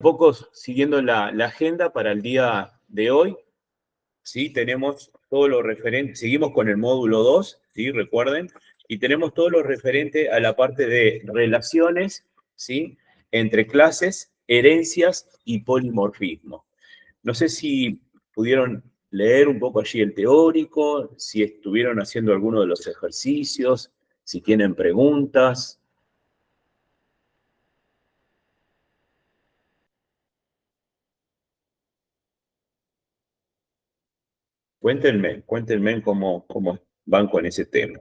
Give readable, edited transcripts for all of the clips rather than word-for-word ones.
poco siguiendo la agenda para el día de hoy, ¿sí? Tenemos todo lo referente, seguimos con el módulo 2, ¿sí? Recuerden, y tenemos todo lo referente a la parte de relaciones, ¿sí? Entre clases, herencias y polimorfismo. No sé si pudieron leer un poco allí el teórico, si estuvieron haciendo alguno de los ejercicios, si tienen preguntas. Cuéntenme cómo van con ese tema.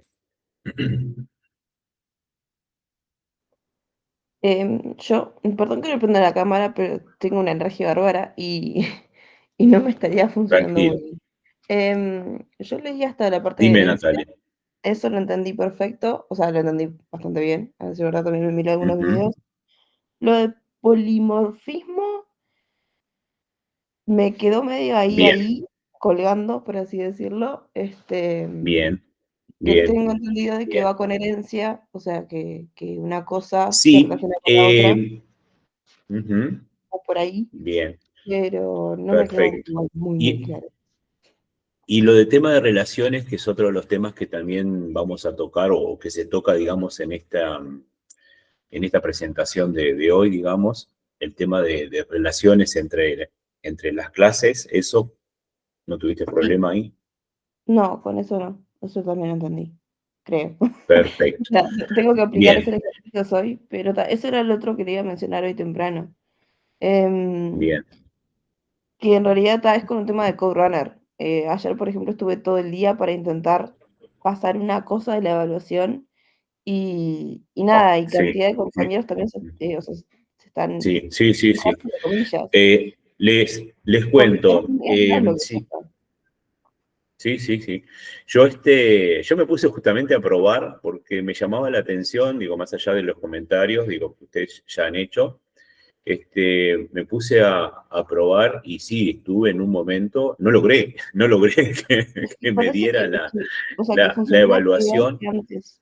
Perdón que no prenda la cámara, pero tengo una alergia bárbara y, y no me estaría funcionando muy Tranquilo. bien. Yo leí hasta la parte de Dime, herencia, Natalia. eso lo entendí perfecto, o sea, lo entendí bastante bien, a decir verdad también me miré algunos Ujú. videos. Lo de polimorfismo me quedó medio Bien, ahí, colgando, por así decirlo, bien, que bien, tengo entendido de que bien. va con herencia, o sea, que una cosa se Sí, relaciona con la otra, ujú, o por ahí. bien, Pero no me quedó perfecto. muy Y, claro. y lo de tema de relaciones, que es otro de los temas que también vamos a tocar o que se toca, digamos, en esta presentación de hoy, digamos, el tema de relaciones entre las clases, ¿eso no tuviste Sí, problema ahí? no, con eso no, eso también lo entendí, creo. O Perfecto. sea, tengo que aplicar Bien, ese ejercicio hoy, pero eso era el otro que le iba a mencionar hoy temprano. Em, bien. que en realidad es con un tema de Code Runner. Ayer, por ejemplo, estuve todo el día para intentar pasar una cosa de la evaluación y Oh, nada, y sí, cantidad de sí, compañeros también o sea, se están, sí, sí, sí, sí. entre comillas, Les porque cuento, es real lo que sí, pasa. sí, sí, sí. Yo me puse justamente a probar porque me llamaba la atención, digo, más allá de los comentarios, digo, que ustedes ya han hecho, me puse a probar y sí, estuve en un momento, no logré que Por me eso diera o sea, que la funcionaba peor evaluación. que antes.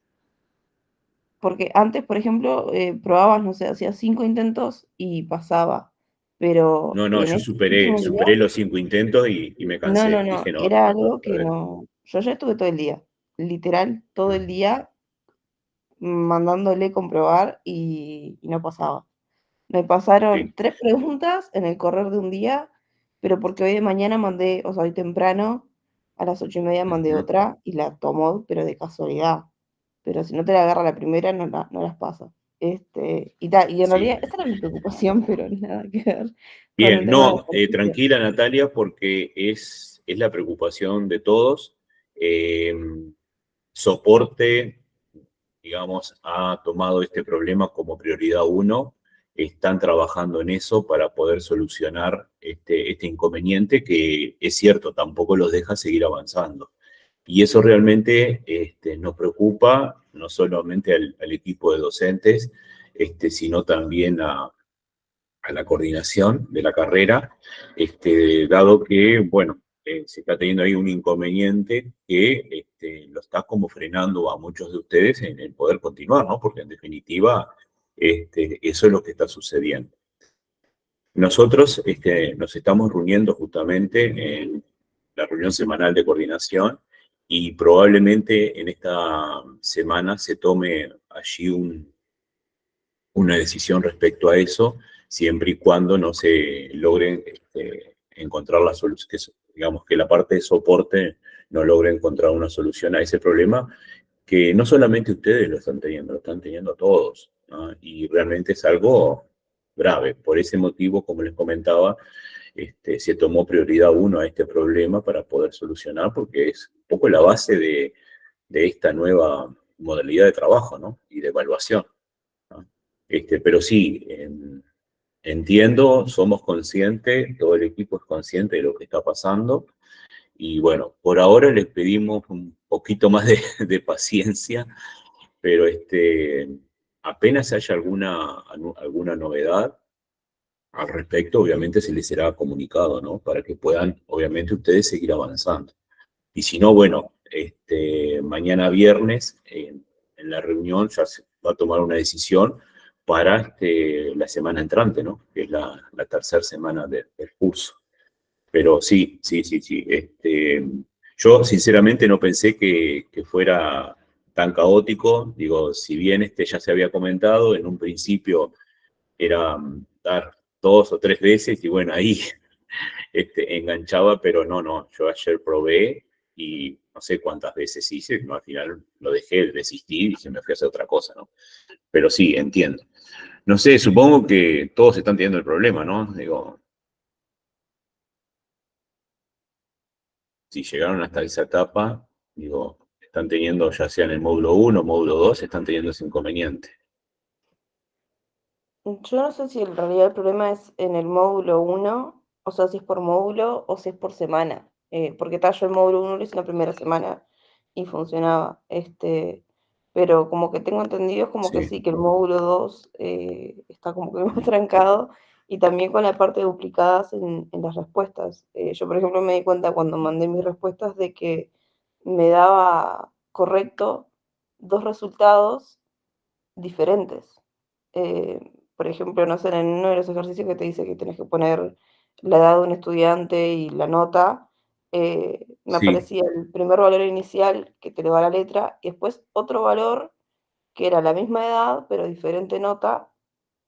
Porque antes, por ejemplo, probabas, no sé, hacías 5 intentos y pasaba. Pero No, no, en yo este superé, último día, superé los 5 intentos y me cansé. no, Dije, no, era no, algo que no. Yo ya estuve todo el día, literal, todo el día mandándole comprobar y no pasaba. Me pasaron sí. 3 preguntas en el correr de un día, pero porque hoy de mañana mandé, o sea, hoy temprano, a las 8:30 mandé Ujú. otra y la tomó, pero de casualidad. Pero si no te la agarra la primera, no las pasa. Y en realidad Sí, esa era mi preocupación, pero nada que ver con el bien, tema de la no, ejercicio. tranquila Natalia, porque es la preocupación de todos. Eh, Soporte, digamos, ha tomado este problema como prioridad uno. Están trabajando en eso para poder solucionar este inconveniente que es cierto, tampoco los deja seguir avanzando. Y eso realmente nos preocupa, no solamente al equipo de docentes, sino también a la coordinación de la carrera, dado que, bueno, se está teniendo ahí un inconveniente que lo está como frenando a muchos de ustedes en el poder continuar, ¿no? Porque en definitiva, eso es lo que está sucediendo. Nosotros nos estamos reuniendo justamente en la reunión semanal de coordinación y probablemente en esta semana se tome allí una decisión respecto a eso, siempre y cuando no se logre encontrar la solución, digamos que la parte de soporte no logre encontrar una solución a ese problema, que no solamente ustedes lo están teniendo todos, ¿no? Y realmente es algo grave. Por ese motivo, como les comentaba, se tomó prioridad uno a este problema para poder solucionar, porque es un poco la base de esta nueva modalidad de trabajo, ¿no? Y de evaluación, ¿no? Pero sí, entiendo, somos conscientes, todo el equipo es consciente de lo que está pasando. Y bueno, por ahora les pedimos un poquito más de paciencia, pero apenas haya alguna novedad al respecto, obviamente se les será comunicado, ¿no? Para que puedan, obviamente, ustedes seguir avanzando. Y si no, bueno, mañana viernes en la reunión ya se va a tomar una decisión para la semana entrante, ¿no? Que es la tercera semana del curso. Pero sí, sí, sí, sí. Yo sinceramente no pensé que fuera tan caótico. Digo, si bien ya se había comentado, en un principio era dar 2 o 3 veces y bueno, ahí enganchaba, pero no, no. Yo ayer probé y no sé cuántas veces hice, no, al final lo dejé, desistí y se me fui a hacer otra cosa, ¿no? Pero sí, entiendo. No sé, supongo que todos están teniendo el problema, ¿no? Digo, si llegaron hasta esa etapa, digo, están teniendo, ya sea en el módulo 1 o módulo 2, están teniendo ese inconveniente. Yo no sé si en realidad el problema es en el módulo 1, o sea, si es por módulo o si es por semana. Porque tal, yo el módulo 1 lo hice la primera semana y funcionaba. Pero como que tengo entendido, es como que Sí, sí, que el módulo 2 está como que más trancado y también con la parte de duplicadas en las respuestas. Yo, por ejemplo, me di cuenta cuando mandé mis respuestas de que me daba correcto dos resultados diferentes. Por ejemplo, no sé, en uno de los ejercicios que te dice que tenés que poner la edad de un estudiante y la nota, me sí, aparecía el primer valor inicial que te le va la letra y después otro valor que era la misma edad pero diferente nota,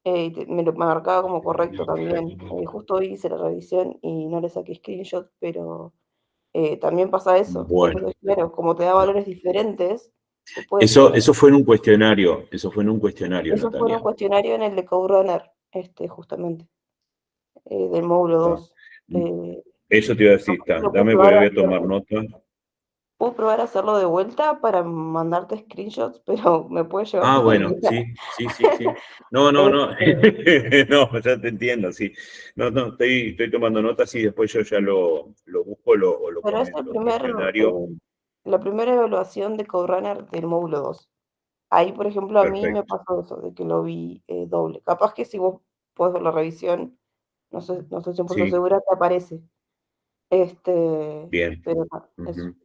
y me lo marcaba como correcto también. Justo hoy hice la revisión y no le saqué screenshot, pero también pasa eso. bueno. Entonces, claro, como te da valores diferentes, te puede Eso, pasar. eso fue en un cuestionario, eso fue en un cuestionario, Eso fue en un Natalia. cuestionario en el de Code justamente, del módulo Está. 2. Eh, Eso te iba a decir, Capaz que está. lo puedo Dame, probar a voy a tomar hacerlo. nota. Puedo probar a hacerlo de vuelta para mandarte screenshots, pero me puede llevar Ah, todo el bueno, día. sí, sí, sí, sí. No, no, no, Este, no, ya te entiendo, sí. No, no, estoy tomando notas y después yo ya lo busco o lo pero es comento. Cuestionario, la primera evaluación de CodeRunner del módulo 2. Ahí, por ejemplo, a mí me perfecto. pasó eso, de que lo vi doble. Capaz que si vos podés ver la revisión, no estoy 100% Sí, segura, te aparece. bien. Pero nada, eso. Ujú.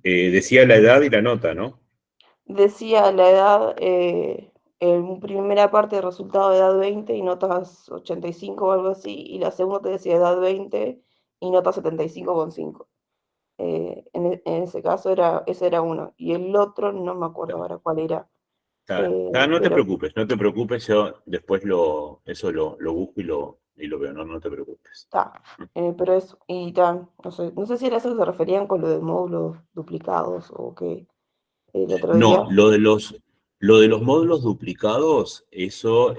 Decía la edad y la nota, ¿no? Decía la edad, en primera parte de resultado de edad 20 y notas 85 o algo así, y la segunda te decía edad 20 y notas 75,5. En ese caso ese era uno, y el otro no me acuerdo ahora cuál era, No te pero preocupes, no te preocupes, yo después eso lo busco y lo veo, no, no te preocupes. está. Pero eso, y tal, no sé si era eso que se referían con lo de módulos duplicados o qué, el otro No, día. lo de los módulos duplicados, eso,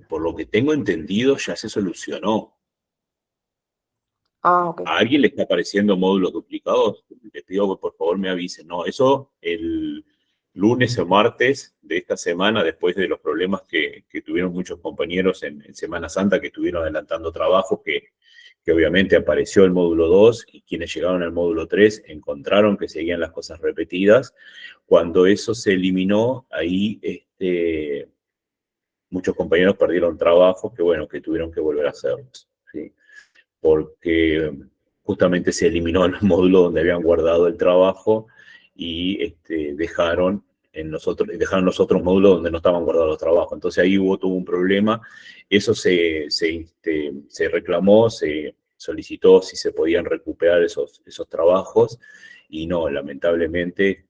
por lo que tengo entendido, ya se solucionó. Ah, ok. ¿A alguien le está apareciendo módulos duplicados? Les pido que por favor me avisen. No, eso el lunes o martes de esta semana, después de los problemas que tuvieron muchos compañeros en Semana Santa, que estuvieron adelantando trabajos, que obviamente apareció el módulo 2 y quienes llegaron al módulo 3 encontraron que seguían las cosas repetidas. Cuando eso se eliminó, ahí muchos compañeros perdieron trabajos que, bueno, que tuvieron que volver a hacerlos, ¿sí? Porque justamente se eliminó el módulo donde habían guardado el trabajo y dejaron los otros módulos donde no estaban guardados los trabajos. Entonces ahí tuvo un problema. Eso se reclamó, se solicitó si se podían recuperar esos trabajos y no, lamentablemente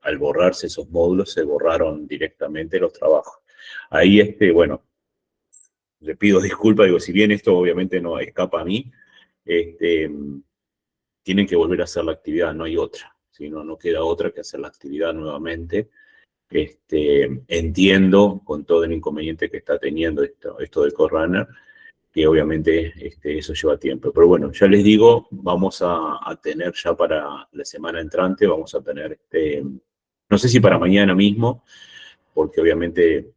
al borrarse esos módulos se borraron directamente los trabajos. Ahí, bueno, le pido disculpas, digo, si bien esto obviamente no escapa a mí, este, tienen que volver a hacer la actividad, no hay otra, ¿sí? No queda otra que hacer la actividad nuevamente. Entiendo con todo el inconveniente que está teniendo esto del Corrunner, que obviamente eso lleva tiempo. Pero bueno, ya les digo, vamos a tener ya para la semana entrante, vamos a tener, no sé si para mañana mismo, porque obviamente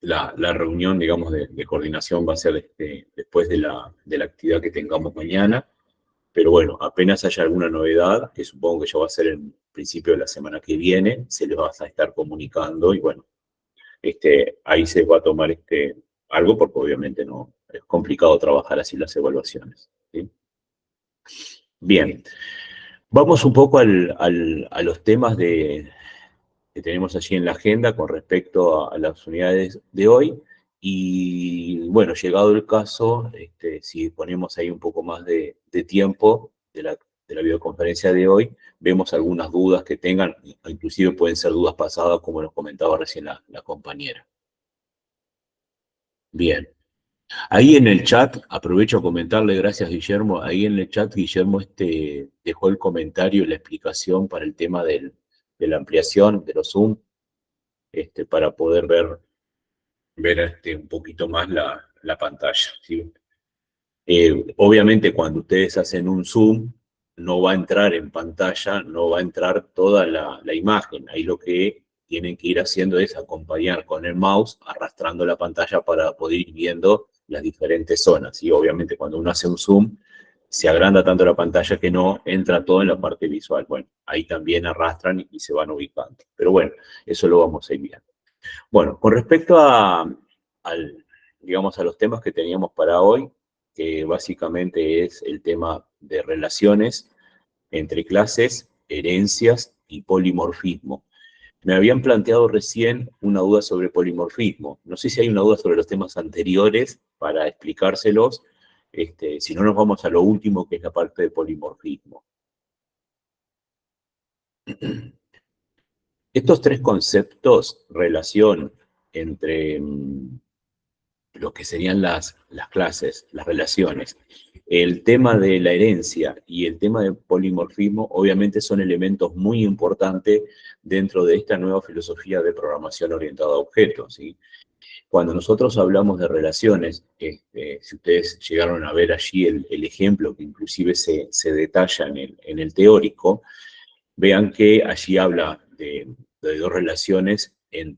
la reunión, digamos, de coordinación va a ser después de la actividad que tengamos mañana. Pero bueno, apenas haya alguna novedad, que supongo que ya va a ser en principio de la semana que viene, se les va a estar comunicando y bueno, ahí se va a tomar algo porque obviamente no es complicado trabajar así las evaluaciones, ¿sí? Bien, vamos un poco a los temas que tenemos allí en la agenda con respecto a las unidades de hoy. Y bueno, llegado el caso, si ponemos ahí un poco más de tiempo de la videoconferencia de hoy, vemos algunas dudas que tengan, inclusive pueden ser dudas pasadas, como nos comentaba recién la compañera. Bien. Ahí en el chat, aprovecho a comentarle, gracias Guillermo, ahí en el chat Guillermo dejó el comentario y la explicación para el tema de la ampliación de los Zoom, para poder ver un poquito más la pantalla, ¿sí? Obviamente cuando ustedes hacen un zoom, no va a entrar en pantalla, no va a entrar toda la imagen. Ahí lo que tienen que ir haciendo es acompañar con el mouse, arrastrando la pantalla para poder ir viendo las diferentes zonas. Y obviamente cuando uno hace un zoom, se agranda tanto la pantalla que no entra todo en la parte visual. Bueno, ahí también arrastran y se van ubicando. Pero bueno, eso lo vamos a ir viendo. Bueno, con respecto digamos, a los temas que teníamos para hoy, que básicamente es el tema de relaciones entre clases, herencias y polimorfismo. Me habían planteado recién una duda sobre polimorfismo. No sé si hay una duda sobre los temas anteriores para explicárselos. Si no, nos vamos a lo último, que es la parte de polimorfismo. Estos tres conceptos, relación entre lo que serían las clases, las relaciones, el tema de la herencia y el tema del polimorfismo, obviamente son elementos muy importantes dentro de esta nueva filosofía de programación orientada a objetos, ¿sí? Cuando nosotros hablamos de relaciones, si ustedes llegaron a ver allí el ejemplo que inclusive se detalla en el teórico, vean que allí habla de dos relaciones.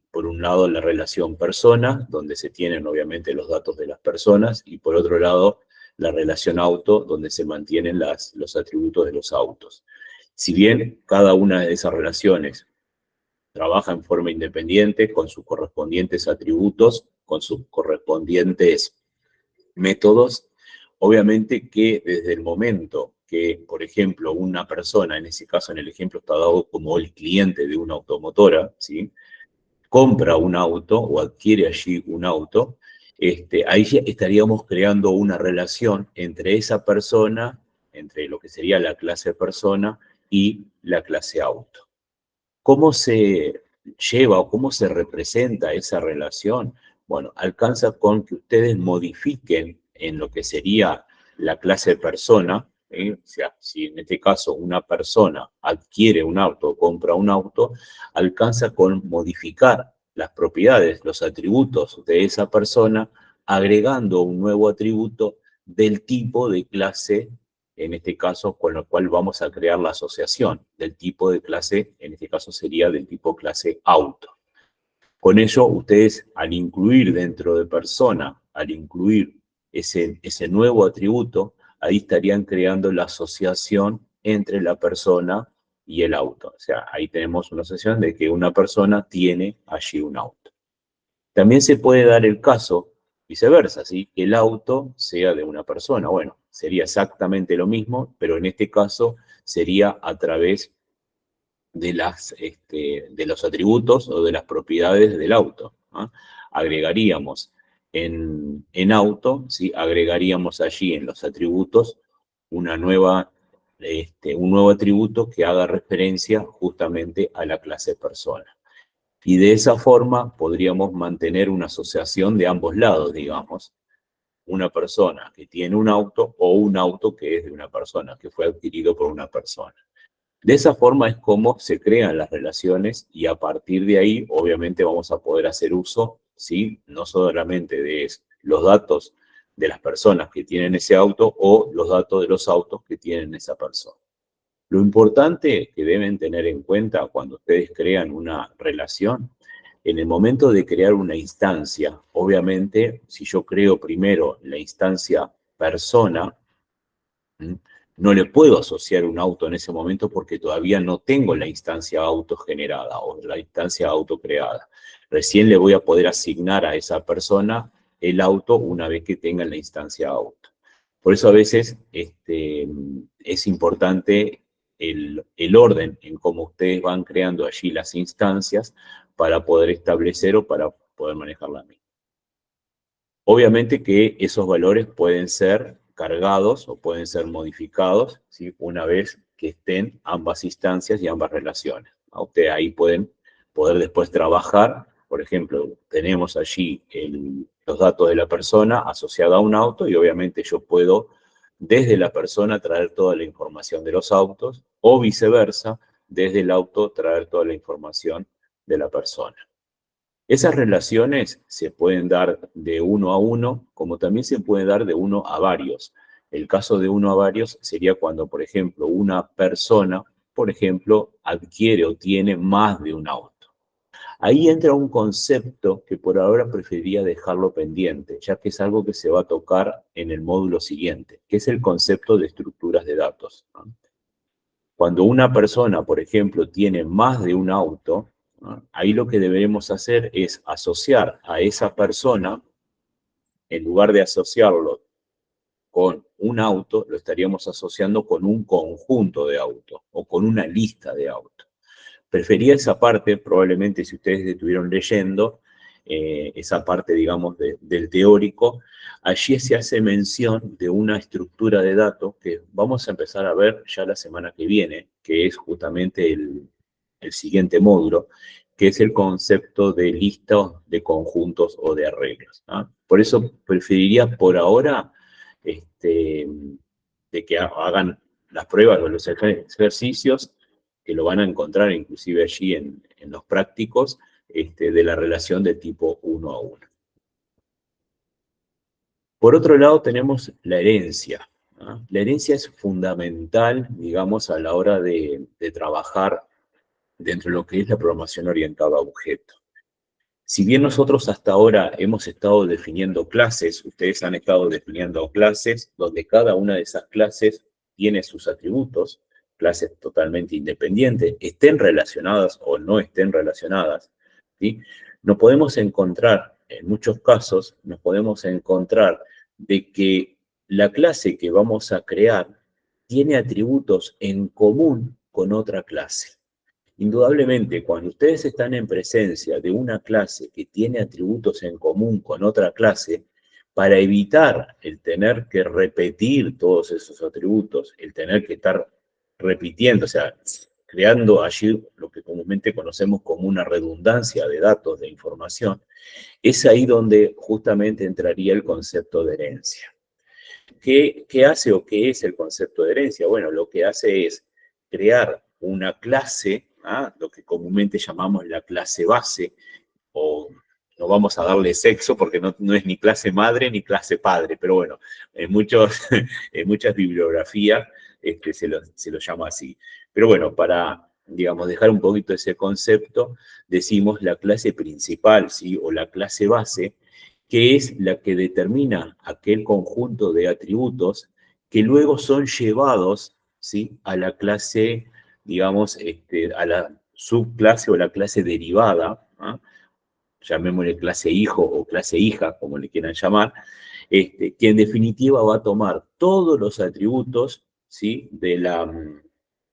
Por un lado, la relación persona, donde se tienen obviamente los datos de las personas, y por otro lado, la relación auto, donde se mantienen los atributos de los autos. Si bien cada una de esas relaciones trabaja en forma independiente, con sus correspondientes atributos, con sus correspondientes métodos, obviamente que desde el momento que, por ejemplo, una persona, en ese caso en el ejemplo está dado como el cliente de una automotora, ¿sí?, compra un auto o adquiere allí un auto, ahí ya estaríamos creando una relación entre esa persona, entre lo que sería la clase persona y la clase auto. ¿Cómo se lleva o cómo se representa esa relación? Bueno, alcanza con que ustedes modifiquen en lo que sería la clase persona, ¿sí? O sea, si en este caso una persona adquiere un auto o compra un auto, alcanza con modificar las propiedades, los atributos de esa persona, agregando un nuevo atributo del tipo de clase, en este caso, con lo cual vamos a crear la asociación del tipo de clase, en este caso sería del tipo clase auto. Con ello, ustedes al incluir dentro de persona, al incluir ese nuevo atributo, ahí estarían creando la asociación entre la persona y el auto. O sea, ahí tenemos una asociación de que una persona tiene allí un auto. También se puede dar el caso viceversa, ¿sí?, que el auto sea de una persona. Bueno, sería exactamente lo mismo, pero en este caso sería a través de los atributos o de las propiedades del auto, ¿no? Agregaríamos en auto, ¿sí?, agregaríamos allí en los atributos un nuevo atributo que haga referencia justamente a la clase persona. Y de esa forma podríamos mantener una asociación de ambos lados, digamos. Una persona que tiene un auto o un auto que es de una persona, que fue adquirido por una persona. De esa forma es como se crean las relaciones y a partir de ahí, obviamente, vamos a poder hacer uso, ¿sí?, no solamente de los datos de las personas que tienen ese auto o los datos de los autos que tienen esa persona. Lo importante que deben tener en cuenta cuando ustedes crean una relación, en el momento de crear una instancia, obviamente, si yo creo primero la instancia persona, no le puedo asociar un auto en ese momento porque todavía no tengo la instancia auto generada o la instancia auto creada. Recién le voy a poder asignar a esa persona el auto una vez que tenga la instancia auto. Por eso a veces es importante el orden en cómo ustedes van creando allí las instancias para poder establecer o para poder manejar la misma. Obviamente que esos valores pueden ser cargados o pueden ser modificados, ¿sí? Una vez que estén ambas instancias y ambas relaciones. Ustedes ahí pueden poder después trabajar. Por ejemplo, tenemos allí los datos de la persona asociada a un auto y obviamente yo puedo desde la persona traer toda la información de los autos o viceversa, desde el auto traer toda la información de la persona. Esas relaciones se pueden dar de uno a uno, como también se puede dar de uno a varios. El caso de uno a varios sería cuando, por ejemplo, una persona, por ejemplo, adquiere o tiene más de un auto. Ahí entra un concepto que por ahora preferiría dejarlo pendiente, ya que es algo que se va a tocar en el módulo siguiente, que es el concepto de estructuras de datos. Cuando una persona, por ejemplo, tiene más de un auto, ahí lo que deberemos hacer es asociar a esa persona, en lugar de asociarlo con un auto, lo estaríamos asociando con un conjunto de autos o con una lista de autos. Prefería esa parte, probablemente si ustedes estuvieron leyendo, esa parte, digamos, del teórico, allí se hace mención de una estructura de datos que vamos a empezar a ver ya la semana que viene, que es justamente el siguiente módulo, que es el concepto de lista de conjuntos o de arreglos. Por eso preferiría por ahora de que hagan las pruebas o los ejercicios, que lo van a encontrar inclusive allí en los prácticos, de la relación de tipo 1 a 1. Por otro lado tenemos la herencia. La herencia es fundamental, digamos, a la hora de trabajar dentro de lo que es la programación orientada a objetos. Si bien nosotros hasta ahora hemos estado definiendo clases, ustedes han estado definiendo clases donde cada una de esas clases tiene sus atributos, clases totalmente independientes, estén relacionadas o no estén relacionadas, ¿sí? Nos podemos encontrar, en muchos casos, nos podemos encontrar de que la clase que vamos a crear tiene atributos en común con otra clase. Indudablemente, cuando ustedes están en presencia de una clase que tiene atributos en común con otra clase, para evitar el tener que repetir todos esos atributos, el tener que estar repitiendo, o sea, creando allí lo que comúnmente conocemos como una redundancia de datos, de información, es ahí donde justamente entraría el concepto de herencia. ¿Qué hace o qué es el concepto de herencia? Bueno, lo que hace es crear una clase, lo que comúnmente llamamos la clase base, o no vamos a darle sexo porque no es ni clase madre ni clase padre, pero bueno, en muchas bibliografías se lo llama así. Pero bueno, para, digamos, dejar un poquito ese concepto, decimos la clase principal, ¿sí? O la clase base, que es la que determina aquel conjunto de atributos que luego son llevados, ¿sí? A la clase, digamos, a la subclase o la clase derivada, llamémosle clase hijo o clase hija, como le quieran llamar, que en definitiva va a tomar todos los atributos, ¿sí? De la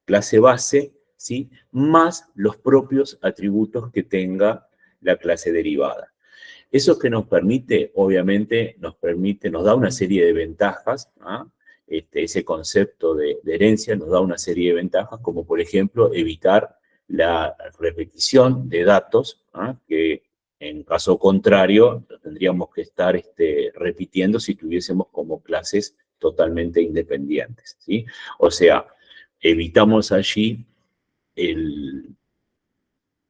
clase base, ¿sí? Más los propios atributos que tenga la clase derivada. Eso que nos permite, obviamente, nos da una serie de ventajas, ese concepto de herencia nos da una serie de ventajas, como por ejemplo evitar la repetición de datos, que en caso contrario tendríamos que estar repitiendo si tuviésemos como clases totalmente independientes, ¿sí? O sea, evitamos allí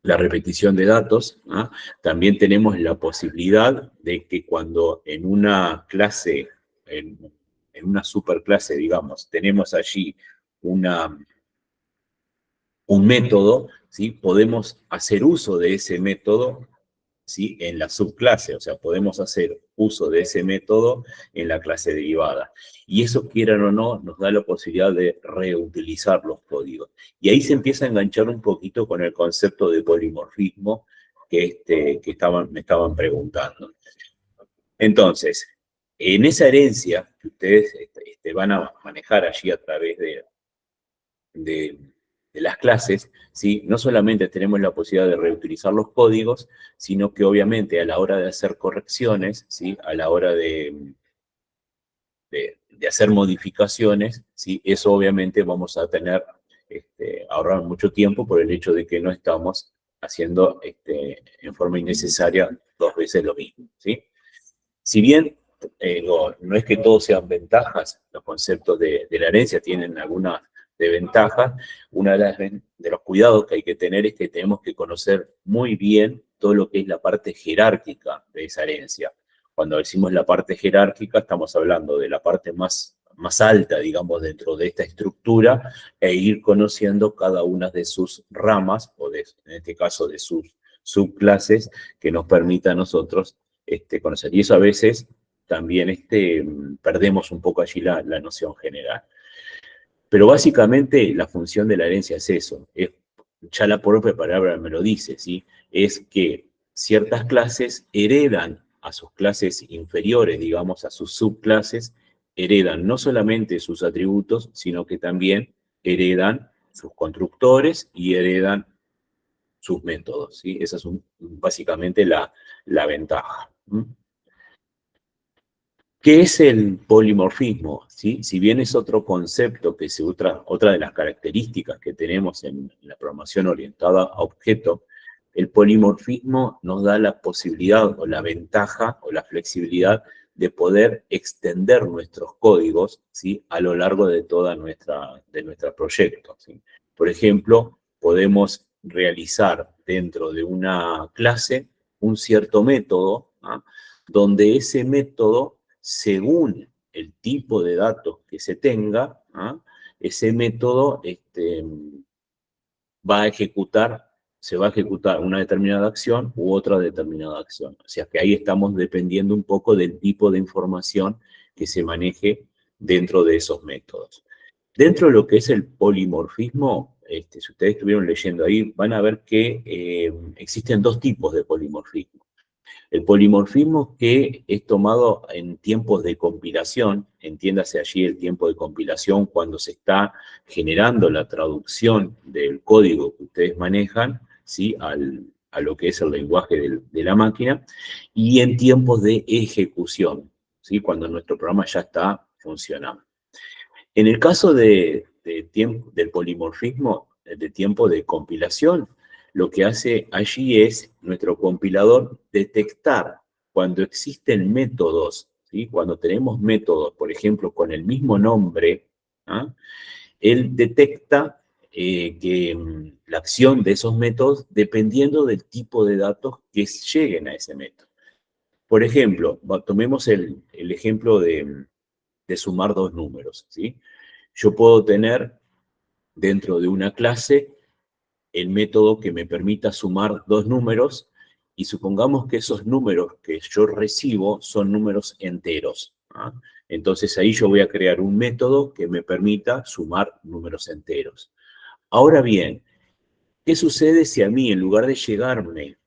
la repetición de datos. También tenemos la posibilidad de que cuando en una clase, en una superclase, digamos, tenemos allí un método, ¿sí? Podemos hacer uso de ese método, ¿sí? En la subclase, o sea, podemos hacer uso de ese método en la clase derivada. Y eso, quieran o no, nos da la posibilidad de reutilizar los códigos. Y ahí se empieza a enganchar un poquito con el concepto de polimorfismo que me estaban preguntando. Entonces, en esa herencia que ustedes van a manejar allí a través las clases, ¿sí? No solamente tenemos la posibilidad de reutilizar los códigos, sino que obviamente a la hora de hacer correcciones, ¿sí? A la hora de hacer modificaciones, ¿sí? Eso obviamente vamos a tener, ahorrar mucho tiempo por el hecho de que no estamos haciendo en forma innecesaria 2 veces lo mismo, ¿sí? Si bien no es que todos sean ventajas, los conceptos de la herencia tienen algunas de ventajas, una de los cuidados que hay que tener es que tenemos que conocer muy bien todo lo que es la parte jerárquica de esa herencia. Cuando decimos la parte jerárquica, estamos hablando de la parte más alta, digamos, dentro de esta estructura, e ir conociendo cada una de sus ramas, o en este caso de sus subclases, que nos permita a nosotros conocer. Y eso a veces también perdemos un poco allí la noción general. Pero básicamente la función de la herencia es eso, ya la propia palabra me lo dice, ¿sí? Es que ciertas clases heredan a sus clases inferiores, digamos, a sus subclases, heredan no solamente sus atributos, sino que también heredan sus constructores y heredan sus métodos, ¿sí? Esa es básicamente la ventaja. ¿Qué es el polimorfismo? ¿Sí? Si bien es otro concepto que se usa, otra de las características que tenemos en la programación orientada a objeto, el polimorfismo nos da la posibilidad o la ventaja o la flexibilidad de poder extender nuestros códigos, ¿sí? A lo largo de toda nuestro proyecto, ¿sí? Por ejemplo, podemos realizar dentro de una clase un cierto método, ¿ah? Donde ese método, según el tipo de datos que se tenga, ¿ah? Ese método se va a ejecutar una determinada acción u otra determinada acción. O sea que ahí estamos dependiendo un poco del tipo de información que se maneje dentro de esos métodos. Dentro de lo que es el polimorfismo, si ustedes estuvieron leyendo ahí, van a ver que existen 2 tipos de polimorfismo. El polimorfismo que es tomado en tiempos de compilación, entiéndase allí el tiempo de compilación cuando se está generando la traducción del código que ustedes manejan, ¿sí? A lo que es el lenguaje de la máquina, y en tiempos de ejecución, ¿sí? Cuando nuestro programa ya está funcionando. En el caso del polimorfismo, de tiempo de compilación, lo que hace allí es nuestro compilador detectar cuando existen métodos, ¿sí? Cuando tenemos métodos, por ejemplo, con el mismo nombre, ¿ah? Él detecta que la acción de esos métodos dependiendo del tipo de datos que lleguen a ese método. Por ejemplo, tomemos el ejemplo de sumar 2 números, ¿sí? Yo puedo tener dentro de una clase el método que me permita sumar 2 números y supongamos que esos números que yo recibo son números enteros, ¿ah? Entonces ahí yo voy a crear un método que me permita sumar números enteros. Ahora bien, ¿qué sucede si a mí en lugar de llegarme,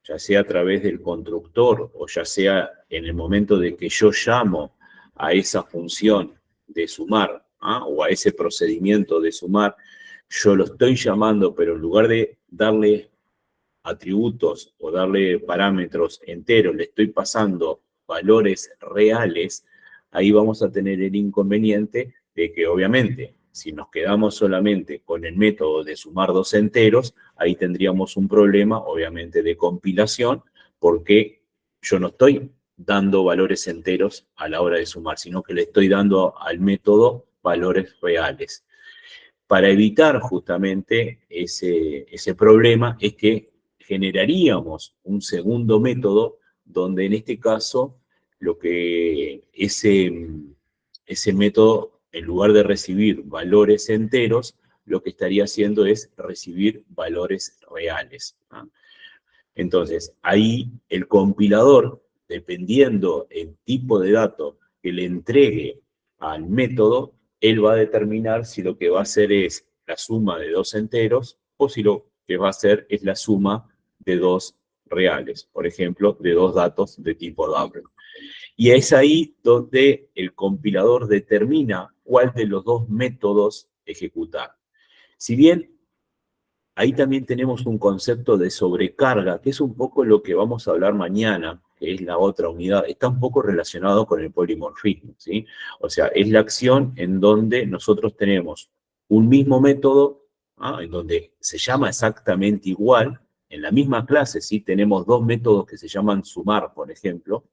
ya sea a través del constructor o ya sea en el momento de que yo llamo a esa función de sumar, ¿ah? O a ese procedimiento de sumar, yo lo estoy llamando, pero en lugar de darle atributos o darle parámetros enteros, le estoy pasando valores reales, ahí vamos a tener el inconveniente de que obviamente si nos quedamos solamente con el método de sumar 2 enteros, ahí tendríamos un problema obviamente de compilación porque yo no estoy dando valores enteros a la hora de sumar, sino que le estoy dando al método valores reales. Para evitar justamente ese problema es que generaríamos un segundo método donde en este caso lo que ese método, en lugar de recibir valores enteros, lo que estaría haciendo es recibir valores reales, ¿no? Entonces, ahí el compilador, dependiendo el tipo de dato que le entregue al método, él va a determinar si lo que va a hacer es la suma de 2 enteros o si lo que va a hacer es la suma de 2 reales, por ejemplo, de 2 datos de tipo double. Y es ahí donde el compilador determina cuál de los 2 métodos ejecutar. Si bien ahí también tenemos un concepto de sobrecarga, que es un poco lo que vamos a hablar mañana, que es la otra unidad. Está un poco relacionado con el polimorfismo, ¿sí? O sea, es la acción en donde nosotros tenemos un mismo método, en donde se llama exactamente igual, en la misma clase, ¿sí? Tenemos dos métodos que se llaman sumar, por ejemplo,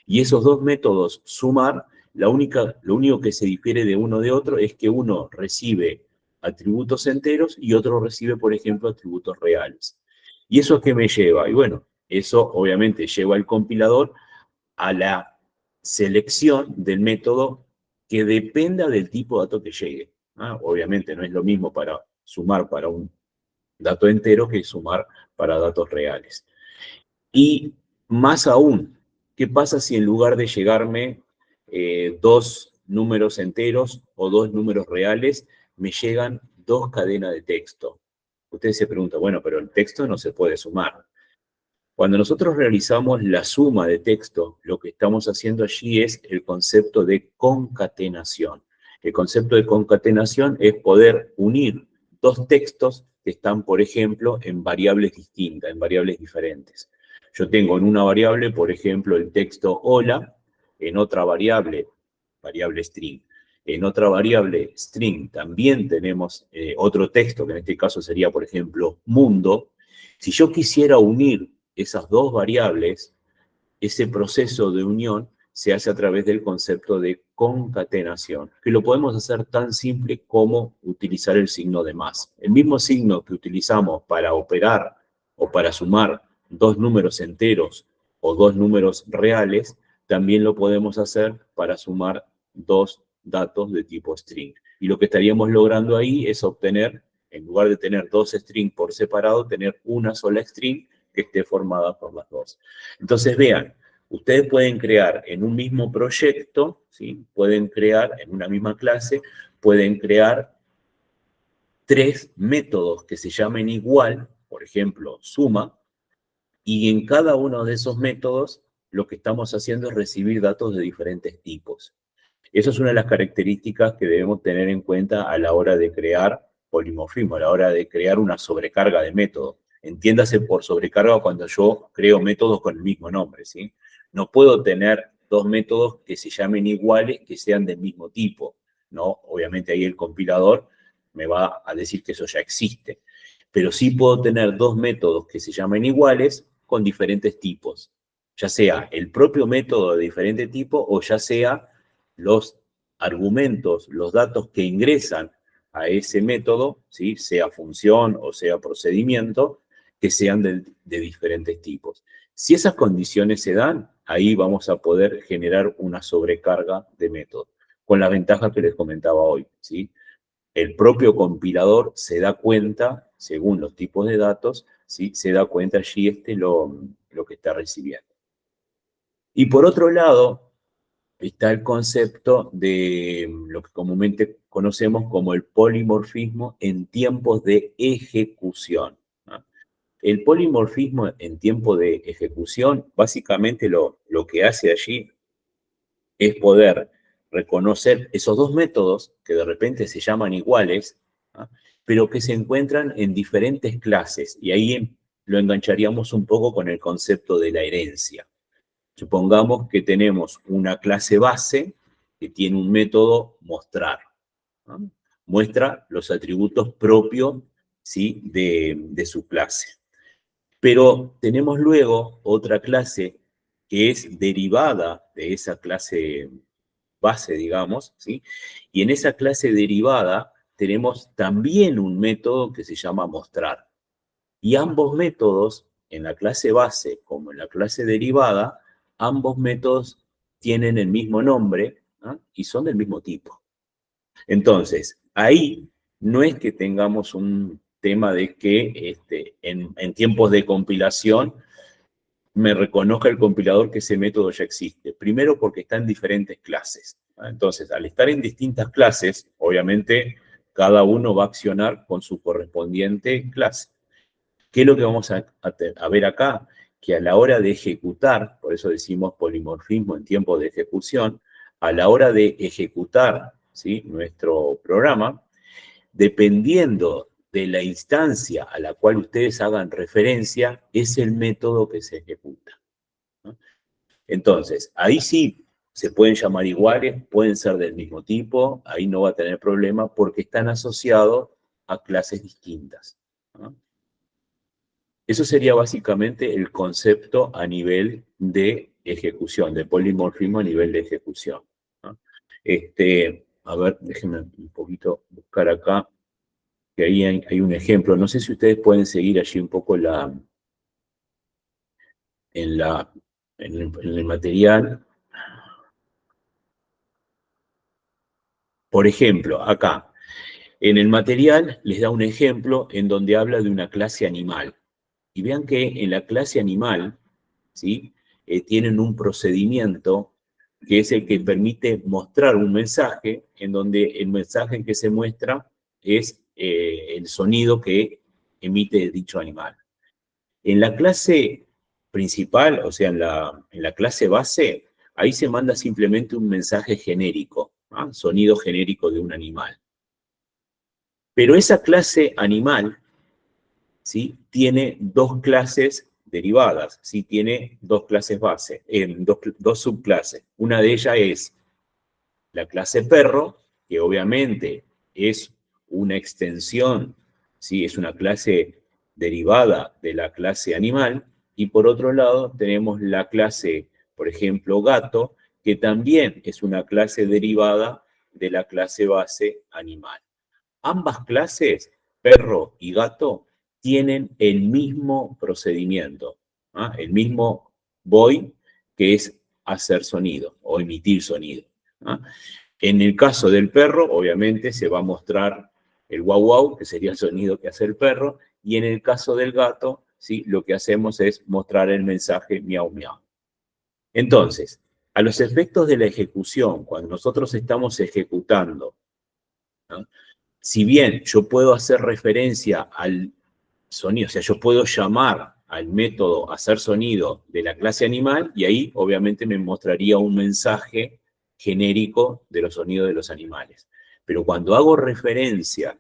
y esos dos métodos sumar, lo único que se difiere de uno de otro es que uno recibe atributos enteros y otro recibe, por ejemplo, atributos reales. ¿Y eso a qué me lleva? Y bueno, eso obviamente lleva al compilador a la selección del método que dependa del tipo de dato que llegue. Obviamente no es lo mismo para sumar para un dato entero que sumar para datos reales. Y más aún, ¿qué pasa si en lugar de llegarme dos números enteros o dos números reales, me llegan dos cadenas de texto? Ustedes se preguntan, bueno, pero el texto no se puede sumar. Cuando nosotros realizamos la suma de texto, lo que estamos haciendo allí es el concepto de concatenación. El concepto de concatenación es poder unir dos textos que están, por ejemplo, en variables distintas, en variables diferentes. Yo tengo en una variable, por ejemplo, el texto hola, en otra variable, variable string. En otra variable string también tenemos otro texto, que en este caso sería, por ejemplo, mundo. Si yo quisiera unir esas dos variables, ese proceso de unión se hace a través del concepto de concatenación, que lo podemos hacer tan simple como utilizar el signo de más. El mismo signo que utilizamos para operar o para sumar dos números enteros o dos números reales, también lo podemos hacer para sumar dos datos de tipo string. Y lo que estaríamos logrando ahí es obtener, en lugar de tener dos strings por separado, tener una sola string que esté formada por las dos. Entonces, vean, ustedes pueden crear en un mismo proyecto, ¿sí? Pueden crear en una misma clase, pueden crear tres métodos que se llamen igual, por ejemplo, suma, y en cada uno de esos métodos lo que estamos haciendo es recibir datos de diferentes tipos. Esa es una de las características que debemos tener en cuenta a la hora de crear polimorfismo, a la hora de crear una sobrecarga de método. Entiéndase por sobrecarga cuando yo creo métodos con el mismo nombre, ¿sí? No puedo tener dos métodos que se llamen iguales, que sean del mismo tipo, ¿no? Obviamente ahí el compilador me va a decir que eso ya existe. Pero sí puedo tener dos métodos que se llamen iguales con diferentes tipos, ya sea el propio método de diferente tipo o ya sea los argumentos, los datos que ingresan a ese método, ¿sí? Sea función o sea procedimiento, que sean de diferentes tipos. Si esas condiciones se dan, ahí vamos a poder generar una sobrecarga de método, con la ventaja que les comentaba hoy, ¿sí? El propio compilador se da cuenta, según los tipos de datos, ¿sí? Se da cuenta allí lo que está recibiendo. Y por otro lado, está el concepto de lo que comúnmente conocemos como el polimorfismo en tiempos de ejecución, ¿no? El polimorfismo en tiempo de ejecución, básicamente lo que hace allí es poder reconocer esos dos métodos que de repente se llaman iguales, ¿no? Pero que se encuentran en diferentes clases, y ahí lo engancharíamos un poco con el concepto de la herencia. Supongamos que tenemos una clase base que tiene un método mostrar, ¿no? Muestra los atributos propios, ¿sí? de su clase. Pero tenemos luego otra clase que es derivada de esa clase base, digamos, ¿sí? Y en esa clase derivada tenemos también un método que se llama mostrar. Y ambos métodos, en la clase base como en la clase derivada, ambos métodos tienen el mismo nombre, ¿no? Y son del mismo tipo. Entonces, ahí no es que tengamos un tema de que en tiempos de compilación me reconozca el compilador que ese método ya existe. Primero porque está en diferentes clases, ¿no? Entonces, al estar en distintas clases, obviamente cada uno va a accionar con su correspondiente clase. ¿Qué es lo que vamos a ver acá? Que a la hora de ejecutar, por eso decimos polimorfismo en tiempo de ejecución, a la hora de ejecutar, ¿sí? Nuestro programa, dependiendo de la instancia a la cual ustedes hagan referencia es el método que se ejecuta, ¿no? Entonces, ahí sí se pueden llamar iguales, pueden ser del mismo tipo, ahí no va a tener problema porque están asociados a clases distintas, ¿no? Eso sería básicamente el concepto a nivel de ejecución, de polimorfismo a nivel de ejecución, ¿no? A ver, déjenme un poquito buscar acá, que ahí hay un ejemplo. No sé si ustedes pueden seguir allí un poco en, la, en el material. Por ejemplo, acá, en el material les da un ejemplo en donde habla de una clase animal. Y vean que en la clase animal, ¿sí? Tienen un procedimiento que es el que permite mostrar un mensaje, en donde el mensaje que se muestra es el sonido que emite dicho animal. En la clase principal, o sea, en la clase base, ahí se manda simplemente un mensaje genérico, ¿ah? Sonido genérico de un animal. Pero esa clase animal, ¿sí? Tiene dos clases derivadas, ¿sí? Tiene dos clases base, dos subclases. Una de ellas es la clase perro, que obviamente es una extensión, ¿sí? Es una clase derivada de la clase animal, y por otro lado tenemos la clase, por ejemplo, gato, que también es una clase derivada de la clase base animal. Ambas clases, perro y gato, tienen el mismo procedimiento, ¿ah? El mismo void, que es hacer sonido o emitir sonido, ¿ah? En el caso del perro, obviamente, se va a mostrar el guau guau, que sería el sonido que hace el perro, y en el caso del gato, ¿sí? Lo que hacemos es mostrar el mensaje miau miau. Entonces, a los efectos de la ejecución, cuando nosotros estamos ejecutando, ¿no? Si bien yo puedo hacer referencia al sonido, o sea, yo puedo llamar al método hacer sonido de la clase animal y ahí obviamente me mostraría un mensaje genérico de los sonidos de los animales. Pero cuando hago referencia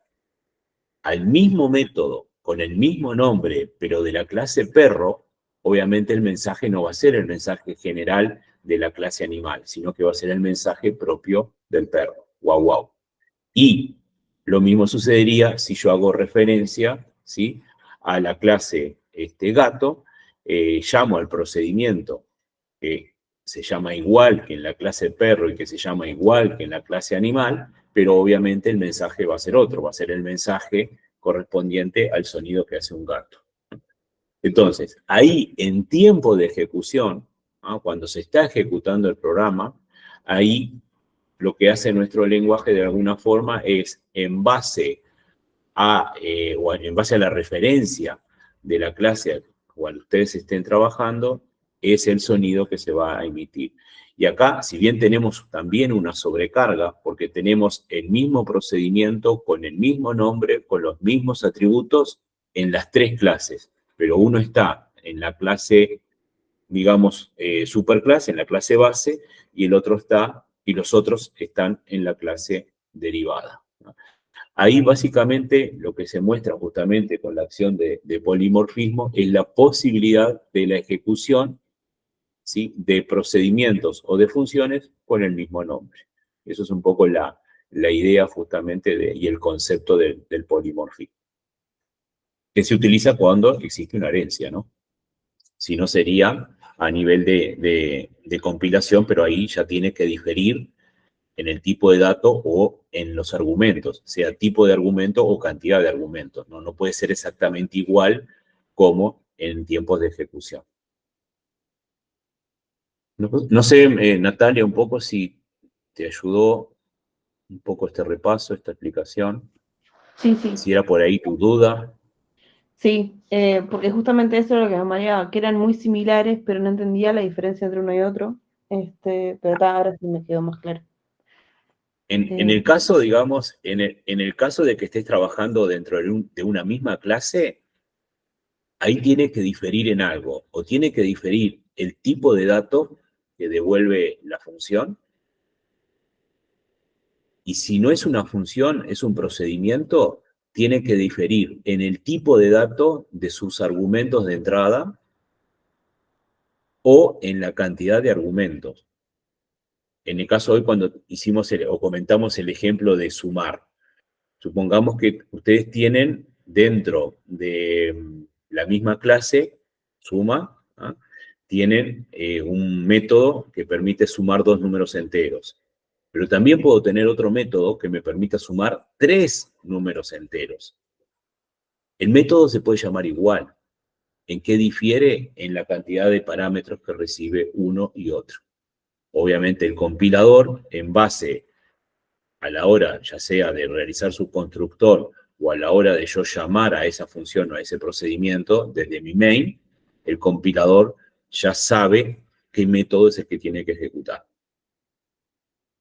al mismo método, con el mismo nombre, pero de la clase perro, obviamente el mensaje no va a ser el mensaje general de la clase animal, sino que va a ser el mensaje propio del perro. Guau, guau. Y lo mismo sucedería si yo hago referencia, ¿sí? A la clase gato, llamo al procedimiento que se llama igual que en la clase perro y que se llama igual que en la clase animal, pero obviamente el mensaje va a ser otro, va a ser el mensaje correspondiente al sonido que hace un gato. Entonces, ahí en tiempo de ejecución, ¿no? Cuando se está ejecutando el programa, ahí lo que hace nuestro lenguaje de alguna forma es, en base o en base a la referencia de la clase cual ustedes estén trabajando, es el sonido que se va a emitir. Y acá, si bien tenemos también una sobrecarga, porque tenemos el mismo procedimiento, con el mismo nombre, con los mismos atributos en las tres clases, pero uno está en la clase, digamos, superclase, en la clase base, y el otro está, y los otros están en la clase derivada, ¿no? Ahí básicamente lo que se muestra justamente con la acción de polimorfismo es la posibilidad de la ejecución, ¿sí? De procedimientos o de funciones con el mismo nombre. Eso es un poco la idea justamente y el concepto del polimorfismo, que se utiliza cuando existe una herencia, ¿no? Si no sería a nivel de compilación, pero ahí ya tiene que diferir en el tipo de dato o en los argumentos, sea tipo de argumento o cantidad de argumentos, ¿no? No puede ser exactamente igual como en tiempos de ejecución. No sé, Natalia, un poco si te ayudó un poco este repaso, esta explicación, Sí, sí, si era por ahí tu duda. sí, porque justamente eso es lo que me mareaba, que eran muy similares, pero no entendía la diferencia entre uno y otro. Pero ahora sí me quedó más claro. En Eh, el caso, digamos, en el caso de que estés trabajando dentro de una misma clase, ahí tiene que diferir en algo, o tiene que diferir el tipo de dato que devuelve la función, y si no es una función, es un procedimiento, tiene que diferir en el tipo de dato de sus argumentos de entrada o en la cantidad de argumentos. En el caso de hoy, cuando hicimos o comentamos el ejemplo de sumar, supongamos que ustedes tienen dentro de la misma clase, suma, ¿ah? Tienen un método que permite sumar dos números enteros. Pero también puedo tener otro método que me permita sumar tres números enteros. El método se puede llamar igual. ¿En qué difiere? En la cantidad de parámetros que recibe uno y otro. Obviamente el compilador, en base a la hora, ya sea de realizar su constructor o a la hora de yo llamar a esa función o a ese procedimiento desde mi main, el compilador ya sabe qué método es el que tiene que ejecutar.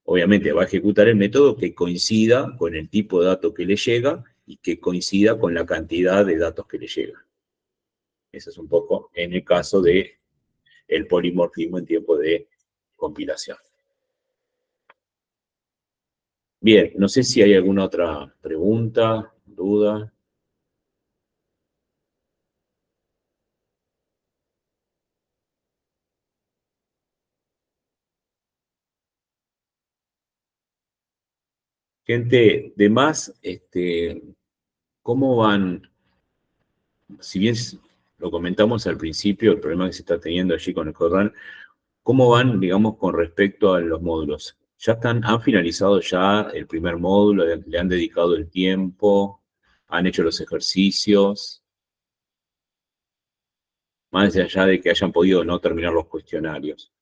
Obviamente va a ejecutar el método que coincida con el tipo de dato que le llega y que coincida con la cantidad de datos que le llega. Eso es un poco en el caso de el polimorfismo en tiempo de compilación. Bien, no sé si hay alguna otra pregunta, duda. Gente, de más, ¿cómo van? Si bien lo comentamos al principio, el problema que se está teniendo allí con el Corral, ¿cómo van, digamos, con respecto a los módulos? ¿Han finalizado ya el primer módulo? ¿Le han dedicado el tiempo? ¿Han hecho los ejercicios? Más allá de que hayan podido no terminar los cuestionarios.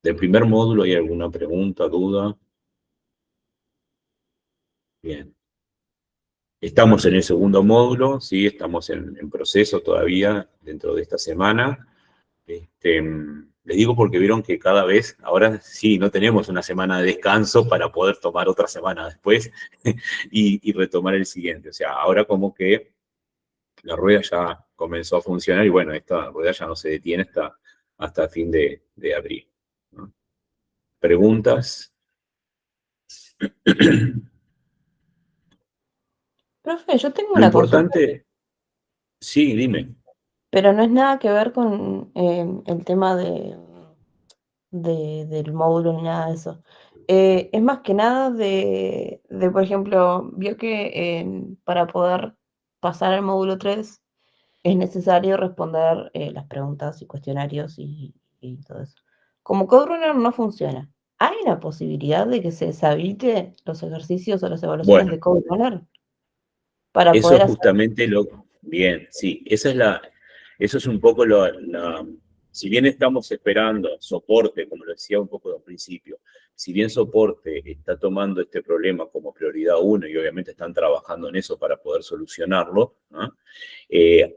¿Del primer módulo hay alguna pregunta, duda? Bien. Estamos en el segundo módulo, sí, estamos en proceso todavía dentro de esta semana. Les digo porque vieron que cada vez, ahora sí, no tenemos una semana de descanso para poder tomar otra semana después y retomar el siguiente. O sea, ahora como que la rueda ya comenzó a funcionar y bueno, esta rueda ya no se detiene hasta fin de abril, ¿no? ¿Preguntas? Profe, yo tengo Lo una consulta, importante, sí, dime. pero no es nada que ver con el tema del módulo ni nada de eso. Es más que nada por ejemplo, vio que para poder pasar al módulo 3 es necesario responder las preguntas y cuestionarios y todo eso. Como CodeRunner no funciona, ¿hay una posibilidad de que se deshabilite los ejercicios o las evaluaciones Bueno, de CodeRunner para eso poder es hacer? justamente bien, sí, eso es un poco si bien estamos esperando soporte, como lo decía un poco al principio, si bien soporte está tomando este problema como prioridad uno y obviamente están trabajando en eso para poder solucionarlo, ¿no?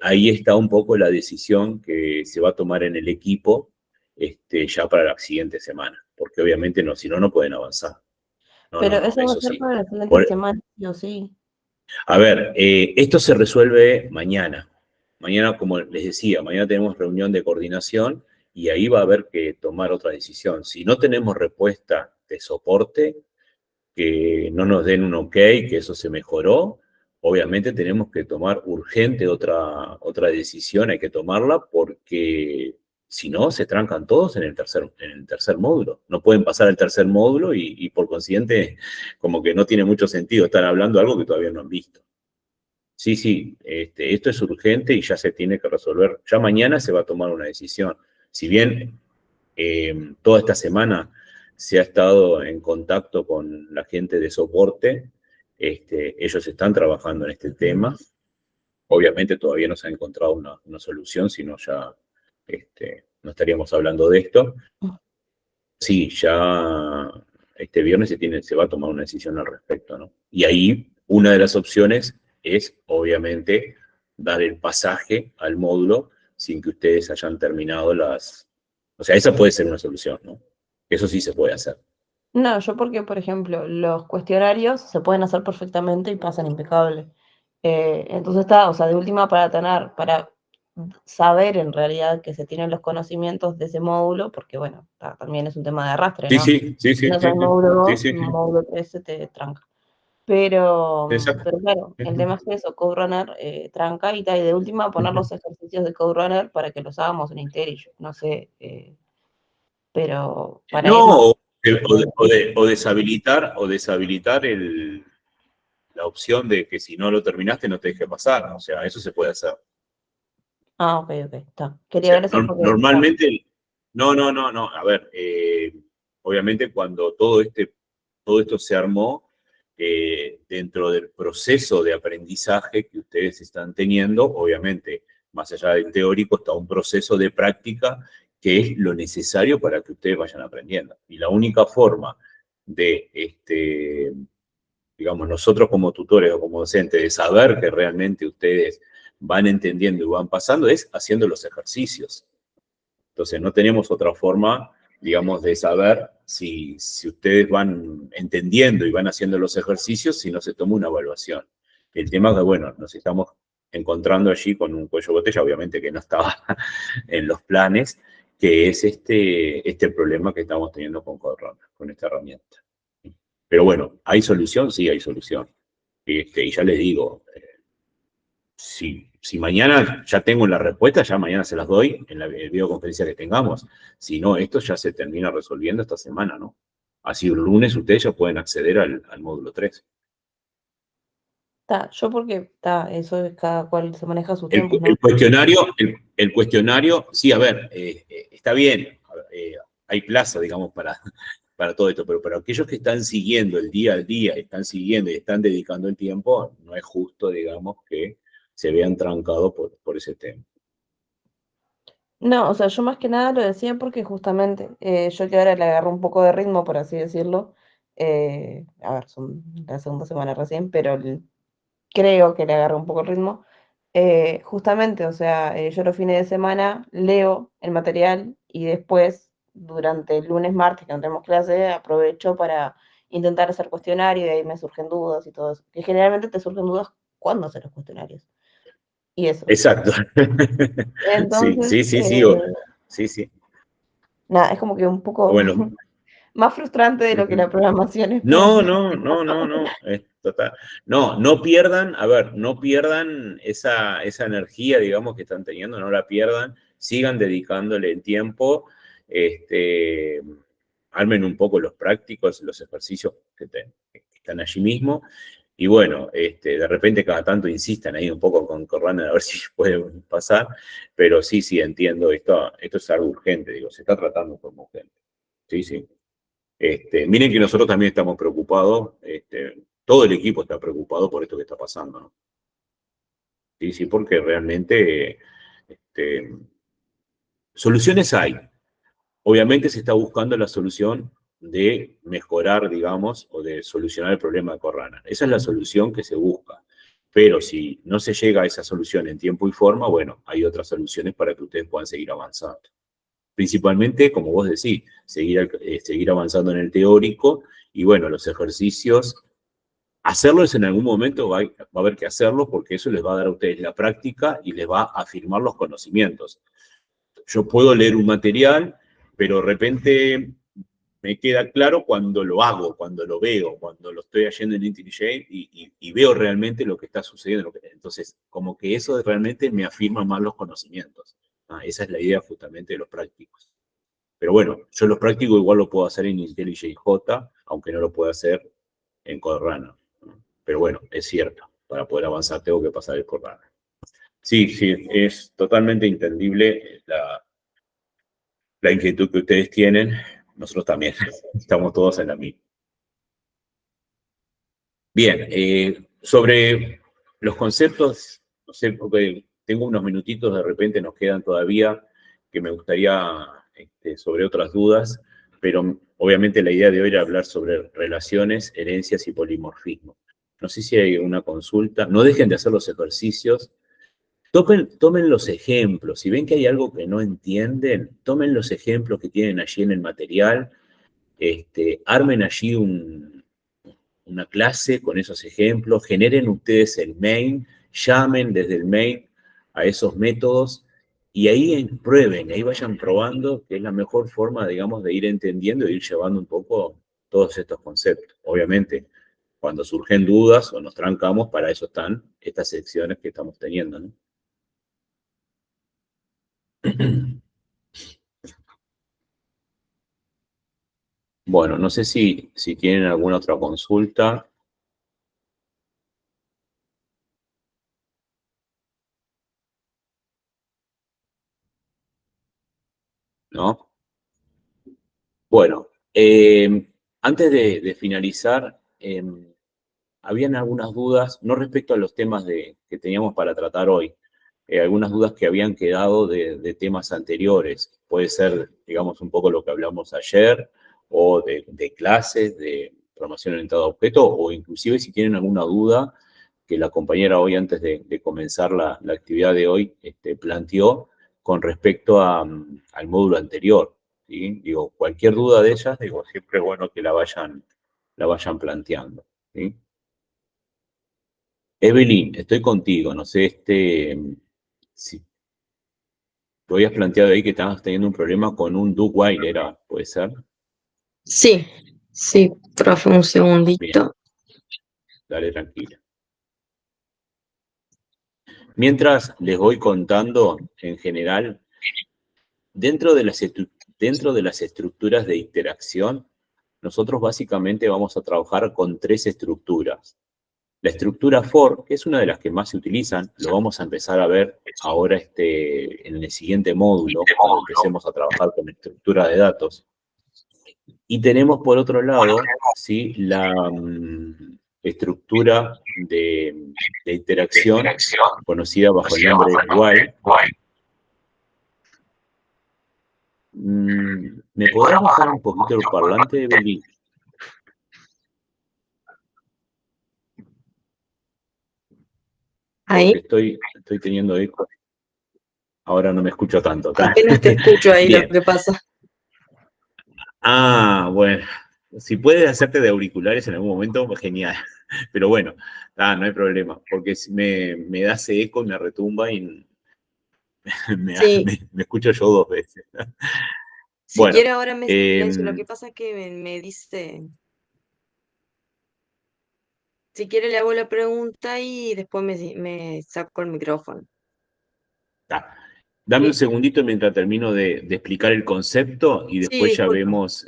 Ahí está un poco la decisión que se va a tomar en el equipo ya para la siguiente semana, porque obviamente no, si no, no pueden avanzar. No, Pero no, no, eso va a eso ser sí. para la siguiente Por, semana, sí o sí. a ver, esto se resuelve mañana. Mañana, como les decía, mañana tenemos reunión de coordinación y ahí va a haber que tomar otra decisión. Si no tenemos respuesta de soporte, que no nos den un ok, que eso se mejoró, obviamente tenemos que tomar urgente otra decisión, hay que tomarla porque si no, se trancan todos en el tercer módulo. No pueden pasar al tercer módulo y por consiguiente, como que no tiene mucho sentido estar hablando de algo que todavía no han visto. Sí, sí, esto es urgente y ya se tiene que resolver. Ya mañana se va a tomar una decisión. Si bien toda esta semana se ha estado en contacto con la gente de soporte, ellos están trabajando en este tema. Obviamente todavía no se ha encontrado una solución, sino ya no estaríamos hablando de esto. Sí, ya este viernes se va a tomar una decisión al respecto, ¿no? Y ahí una de las opciones es, obviamente, dar el pasaje al módulo sin que ustedes hayan terminado O sea, esa puede ser una solución, ¿no? Eso sí se puede hacer. No, yo porque, por ejemplo, los cuestionarios se pueden hacer perfectamente y pasan impecable. Entonces está, o sea, de última para saber en realidad que se tienen los conocimientos de ese módulo, porque bueno, también es un tema de arrastre, Sí, ¿no? sí, sí, Si sí, no sí, sabes sí, módulo sí, 2, sí, sí. módulo 3 se te tranca. Exacto. pero claro, el tema es eso, Code tranca y tal, y de última poner los ejercicios de Code para que los hagamos en IntelliJ, no sé, pero para ir más. No, o deshabilitar la opción de que si no lo terminaste no te deje pasar. O sea, eso se puede hacer. Ah, ok, está. O Quería sea, ver eso porque está. normalmente, no. A ver, obviamente cuando todo esto se armó, dentro del proceso de aprendizaje que ustedes están teniendo, obviamente, más allá del teórico, está un proceso de práctica que es lo necesario para que ustedes vayan aprendiendo. Y la única forma de, digamos, nosotros como tutores o como docentes, de saber que realmente ustedes van entendiendo y van pasando, es haciendo los ejercicios. Entonces, no tenemos otra forma, digamos, de saber si ustedes van entendiendo y van haciendo los ejercicios si no se toma una evaluación. El tema es que, bueno, nos estamos encontrando allí con un cuello de botella, obviamente que no estaba en los planes, que es este problema que estamos teniendo con Corona, con esta herramienta. Pero bueno, ¿hay solución? Sí, hay solución. Y ya les digo, si mañana ya tengo la respuesta, ya mañana se las doy en la videoconferencia que tengamos. Si no, esto ya se termina resolviendo esta semana, ¿no? Así el lunes ustedes ya pueden acceder al módulo 3. Está, yo porque está, eso es cada cual se maneja sus El, tiempos, ¿no? el cuestionario, el cuestionario, sí, a ver, está bien, hay plazo, digamos, para todo esto, pero para aquellos que están siguiendo el día al día, están siguiendo y están dedicando el tiempo, no es justo, digamos, que se vean trancados por ese tema. No, o sea, yo más que nada lo decía porque justamente yo que ahora le agarro un poco de ritmo, por así decirlo. A ver, son la segunda semana recién, pero creo que le agarro un poco el ritmo. Justamente, o sea, yo los fines de semana leo el material y después, durante el lunes, martes, que no tenemos clase, aprovecho para intentar hacer cuestionario y de ahí me surgen dudas y todo eso. Que generalmente te surgen dudas cuando haces los cuestionarios. Y eso. Exacto. Sí, Entonces, sí, sí, sí, sí, sí. nada, es como que un poco Bueno. más frustrante de lo que la programación es para No, mí. no, es total. No, no pierdan, a ver, no pierdan esa energía, digamos, que están teniendo, no la pierdan, sigan dedicándole el tiempo, este, armen un poco los prácticos, los ejercicios que están allí mismo, y bueno, de repente cada tanto insistan ahí un poco con Corrana a ver si pueden pasar, pero sí, sí, entiendo, esto es algo urgente, digo, se está tratando como urgente. Sí, sí. Miren que nosotros también estamos preocupados, todo el equipo está preocupado por esto que está pasando, ¿no? Sí, sí, porque realmente soluciones hay. Obviamente se está buscando la solución de mejorar, digamos, o de solucionar el problema de Corrana. Esa es la solución que se busca. Pero si no se llega a esa solución en tiempo y forma, bueno, hay otras soluciones para que ustedes puedan seguir avanzando. Principalmente, como vos decís, seguir avanzando en el teórico y bueno, los ejercicios, hacerlos en algún momento va a haber que hacerlo porque eso les va a dar a ustedes la práctica y les va a afirmar los conocimientos. Yo puedo leer un material, pero de repente me queda claro cuando lo hago, cuando lo veo, cuando lo estoy haciendo en IntelliJ y veo realmente lo que está sucediendo. Entonces, como que eso realmente me afirma más los conocimientos. Esa es la idea justamente de los prácticos. Pero bueno, yo los prácticos igual lo puedo hacer en IntelliJ, aunque no lo pueda hacer en Corrana. Pero bueno, es cierto, para poder avanzar tengo que pasar el Corrana. Sí, sí, es totalmente entendible la inquietud que ustedes tienen. Nosotros también, estamos todos en la misma. Bien, sobre los conceptos, no sé, porque tengo unos minutitos, de repente nos quedan todavía, que me gustaría sobre otras dudas, pero obviamente la idea de hoy era hablar sobre relaciones, herencias y polimorfismo. No sé si hay una consulta, no dejen de hacer los ejercicios, tomen los ejemplos, si ven que hay algo que no entienden, tomen los ejemplos que tienen allí en el material, armen allí una clase con esos ejemplos, generen ustedes el main, llamen desde el main a esos métodos y ahí prueben, ahí vayan probando, que es la mejor forma, digamos, de ir entendiendo y ir llevando un poco todos estos conceptos. Obviamente, cuando surgen dudas o nos trancamos, para eso están estas secciones que estamos teniendo, ¿no? Bueno, no sé si tienen alguna otra consulta, ¿no? Bueno, antes de finalizar, habían algunas dudas, no respecto a los temas que teníamos para tratar hoy, algunas dudas que habían quedado de temas anteriores. Puede ser, digamos, un poco lo que hablamos ayer, o de clases, de programación orientada a objetos, o inclusive si tienen alguna duda que la compañera hoy, antes de comenzar la actividad de hoy, planteó con respecto al módulo anterior. ¿Sí? Digo, cualquier duda de ellas, digo, siempre es bueno que la vayan planteando. ¿Sí? Evelyn, estoy contigo, no sé, si tú habías planteado ahí que estabas teniendo un problema con un do while, ¿era? ¿Puede ser? Sí, sí, profe, un Bien, segundito. dale tranquila. Mientras les voy contando, en general, dentro de las estructuras de interacción, nosotros básicamente vamos a trabajar con tres estructuras. La estructura for, que es una de las que más se utilizan, lo vamos a empezar a ver ahora en el siguiente módulo, cuando empecemos a trabajar con estructura de datos. Y tenemos por otro lado, ¿sí? la estructura de interacción conocida bajo el nombre while. ¿Me podrás bajar un poquito el parlante, Evelyn? Porque Ahí, estoy teniendo eco. Ahora no me escucho tanto acá. apenas te escucho ahí lo Bien. que pasa. Ah, bueno. Si puedes hacerte de auriculares en algún momento, pues genial. Pero bueno, no hay problema, porque si me da ese eco y me retumba y me, Sí, me escucho yo dos veces. si Bueno, quiere ahora me silencio, lo que pasa es que me dice, si quiere le hago la pregunta y después me saco el micrófono. ta. Dame un Sí, segundito mientras termino de explicar el concepto y sí, después ya disculpa. vemos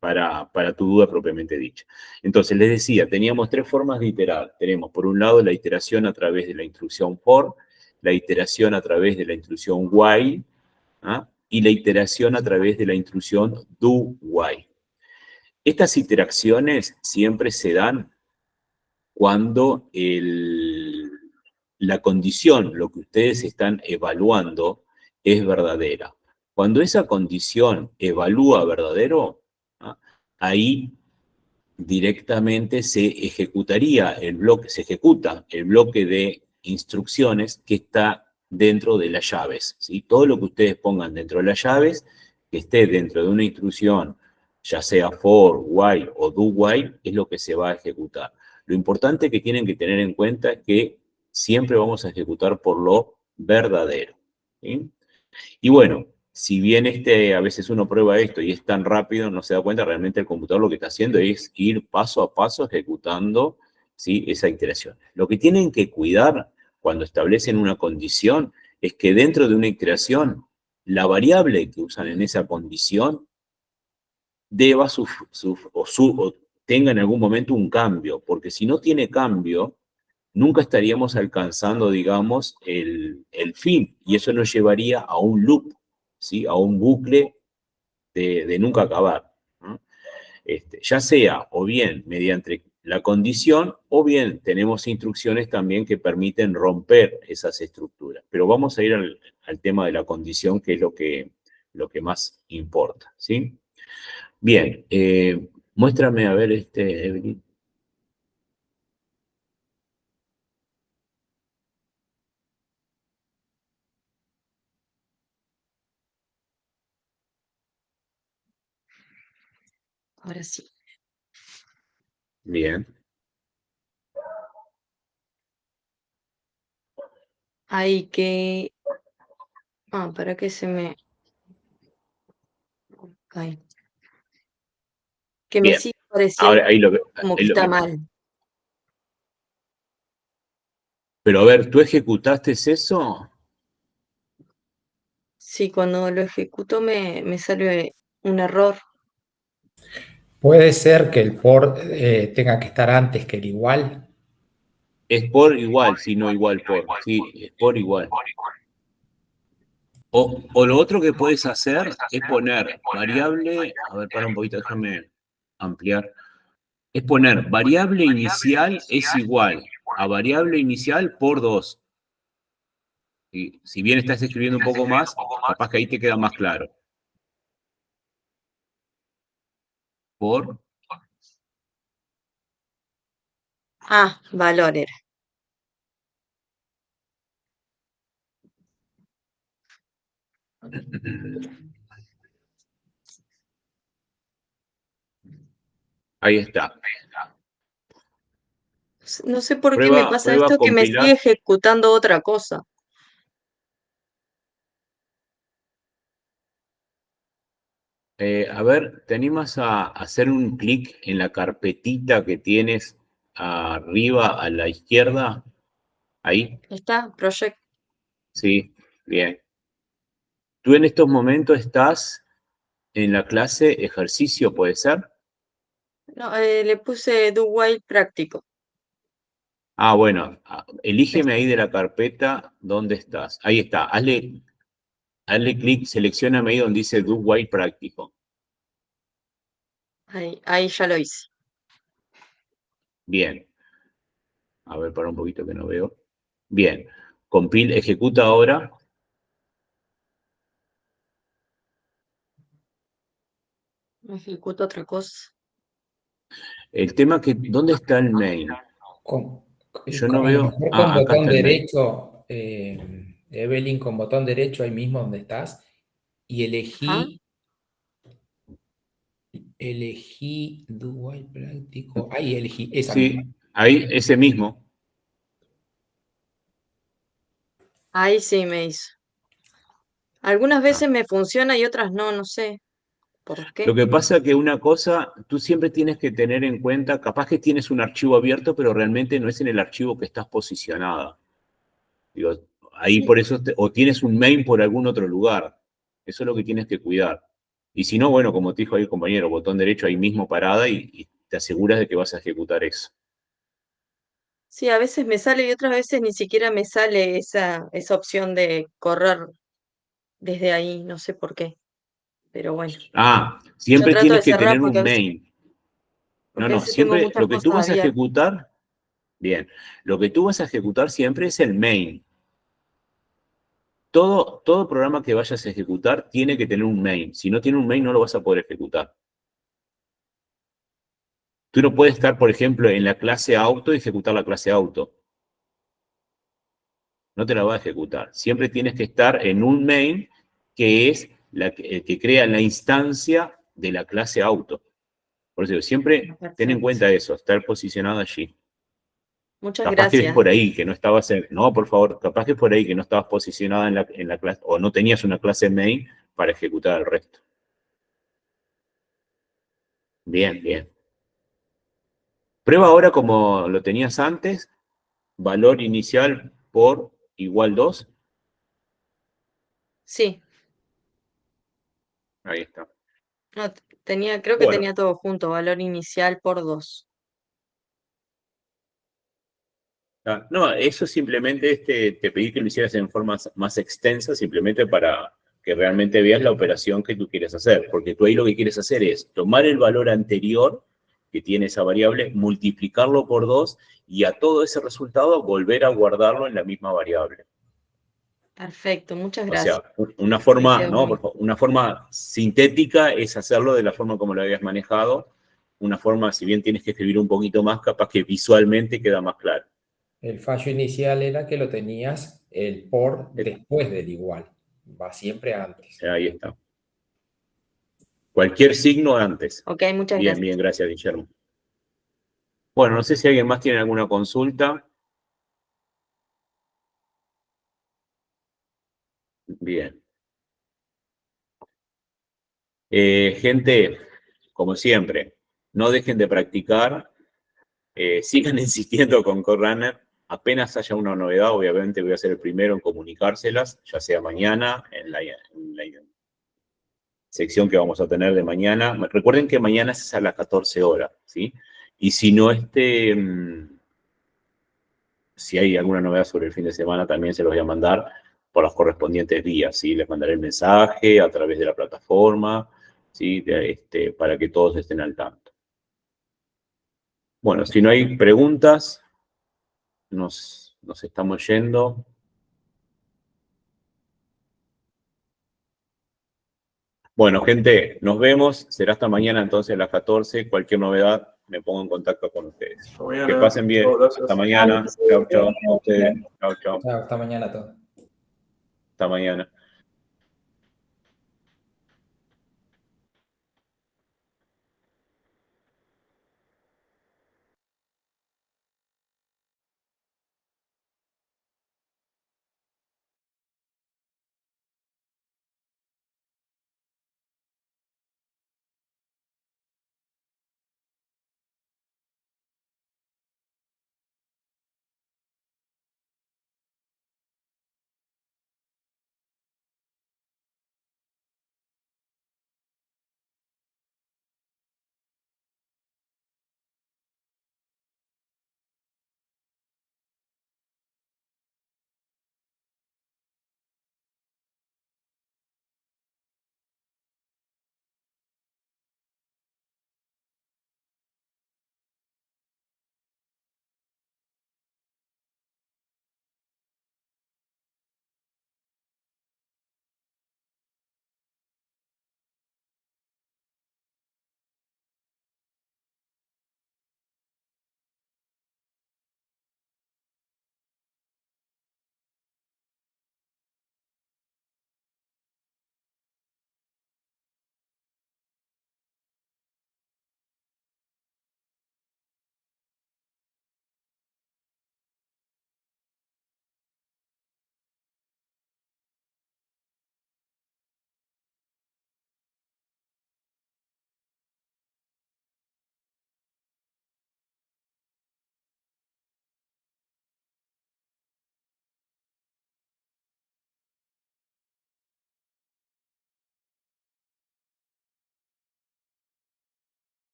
para tu duda propiamente dicha. Entonces, les decía, teníamos tres formas de iterar. Tenemos, por un lado, la iteración a través de la instrucción for, la iteración a través de la instrucción while, ¿ah? Y la iteración a través de la instrucción do while. Estas iteraciones siempre se dan cuando la condición, lo que ustedes están evaluando, es verdadera. Cuando esa condición evalúa verdadero, ¿ah? Ahí directamente se ejecuta el bloque de instrucciones que está dentro de las llaves. ¿Sí? Todo lo que ustedes pongan dentro de las llaves, que esté dentro de una instrucción, ya sea for, while o do while, es lo que se va a ejecutar. Lo importante que tienen que tener en cuenta es que siempre vamos a ejecutar por lo verdadero. ¿Sí? Y bueno, si bien a veces uno prueba esto y es tan rápido, no se da cuenta, realmente el computador lo que está haciendo es ir paso a paso ejecutando, ¿sí? Esa iteración. Lo que tienen que cuidar cuando establecen una condición es que dentro de una iteración, la variable que usan en esa condición deba o tenga en algún momento un cambio, porque si no tiene cambio, nunca estaríamos alcanzando, digamos, el fin, y eso nos llevaría a un loop, ¿sí? A un bucle de nunca acabar, ¿no? Ya sea o bien mediante la condición, o bien tenemos instrucciones también que permiten romper esas estructuras. Pero vamos a ir al tema de la condición, que es lo que más importa, ¿sí? Bien, muéstrame a ver, Evelyn. Ahora sí. Bien, Hay que... Ah, para que se me... Ay, que me bien. siga pareció Ahora, ahí lo que... como que ahí está mal. pero a ver, ¿tú ejecutaste eso? Sí, cuando lo ejecuto me sale un error. Puede ser que el por tenga que estar antes que el igual. Es por igual, si no igual por. Sí, es por igual. O lo otro que puedes hacer es poner variable, a ver, para un poquito, déjame ampliar. Es poner variable inicial es igual a variable inicial por 2. Y si bien estás escribiendo un poco más, capaz que ahí te queda más claro. Por, Ah, valor era. ahí está. No sé por qué me Prueba, pasa prueba esto que me sigue compilar. ejecutando otra cosa. A ver, ¿te animas a hacer un clic en la carpetita que tienes arriba a la izquierda? Ahí, ¿Está? Project. sí, bien. Tú en estos momentos estás en la clase ejercicio, ¿puede ser? No, le puse do while práctico. Ah, bueno, elígeme ahí de la carpeta dónde estás. Ahí está, hazle clic, seleccioname ahí donde dice Do While Práctico. Ahí ya lo hice. Bien. A ver, para un poquito que no veo. Bien. Compile, ejecuta ahora. Ejecuto otra cosa. El tema que, ¿dónde está el main? Con, Yo no a lo veo. mejor con Ah, acá botón está el main. derecho, Evelyn, con botón derecho ahí mismo donde estás, y Ajá. elegí do while práctico. Ahí elegí esa misma. Sí, ahí, ese mismo. Ahí sí me hizo. Algunas Ah. veces me funciona y otras no, no sé por Lo qué. que pasa que una cosa, tú siempre tienes que tener en cuenta, capaz que tienes un archivo abierto, pero realmente no es en el archivo que estás posicionada. Digo, ahí Sí, por eso, o tienes un main por algún otro lugar. Eso es lo que tienes que cuidar. Y si no, bueno, como te dijo ahí el compañero, botón derecho ahí mismo parada y te aseguras de que vas a ejecutar eso. sí, a veces me sale y otras veces ni siquiera me sale esa opción de correr desde ahí, no sé por qué. Pero bueno, Ah, yo siempre trato tienes de que cerrar tener un porque a veces, main. No, no, tengo siempre muchas lo que tú cosas vas a abiertas. ejecutar, bien, lo que tú vas a ejecutar siempre es el main. Todo programa que vayas a ejecutar tiene que tener un main. Si no tiene un main, no lo vas a poder ejecutar. Tú no puedes estar, por ejemplo, en la clase auto y ejecutar la clase auto. No te la va a ejecutar. Siempre tienes que estar en un main que es el que crea la instancia de la clase auto. Por eso siempre ten en Perfecto. cuenta eso, estar posicionado allí. Muchas Capaz que es gracias. por ahí que no estabas no, por favor, capaz que es por ahí que no estabas posicionada en la clase o no tenías una clase main para ejecutar el resto. Bien, bien. Prueba ahora como lo tenías antes, valor inicial por igual 2. Sí, Ahí está. no, creo que Bueno, tenía todo junto, valor inicial por 2. no, eso simplemente te pedí que lo hicieras en forma más extensa, simplemente para que realmente veas la operación que tú quieres hacer, porque tú ahí lo que quieres hacer es tomar el valor anterior que tiene esa variable, multiplicarlo por 2 y a todo ese resultado volver a guardarlo en la misma variable. Perfecto, muchas O gracias. sea, una Me forma, quedo ¿no? muy... Una forma sintética es hacerlo de la forma como lo habías manejado. Una forma, si bien tienes que escribir un poquito más, capaz que visualmente queda más claro. El fallo inicial era que lo tenías el por después del igual. Va siempre antes. Ahí está. Cualquier signo antes. Ok, muchas Bien, gracias. bien, gracias, Guillermo. Bueno, no sé si alguien más tiene alguna consulta. Bien. Gente, como siempre, no dejen de practicar, sigan insistiendo con Core apenas haya una novedad, obviamente voy a ser el primero en comunicárselas, ya sea mañana, en la sección que vamos a tener de mañana. Recuerden que mañana es a las 14 horas, ¿sí? Y si no si hay alguna novedad sobre el fin de semana, también se los voy a mandar por las correspondientes vías, ¿sí? Les mandaré el mensaje a través de la plataforma, ¿sí? Para que todos estén al tanto. Bueno, si no hay preguntas, nos estamos yendo. Bueno, gente, nos vemos. Será hasta mañana entonces a las 14. Cualquier novedad, me pongo en contacto con ustedes. Hasta mañana. Que pasen bien. Chao, gracias. Hasta mañana. Chao, chao. A ustedes. Chao, chao. Chao, hasta mañana a todos. Hasta mañana.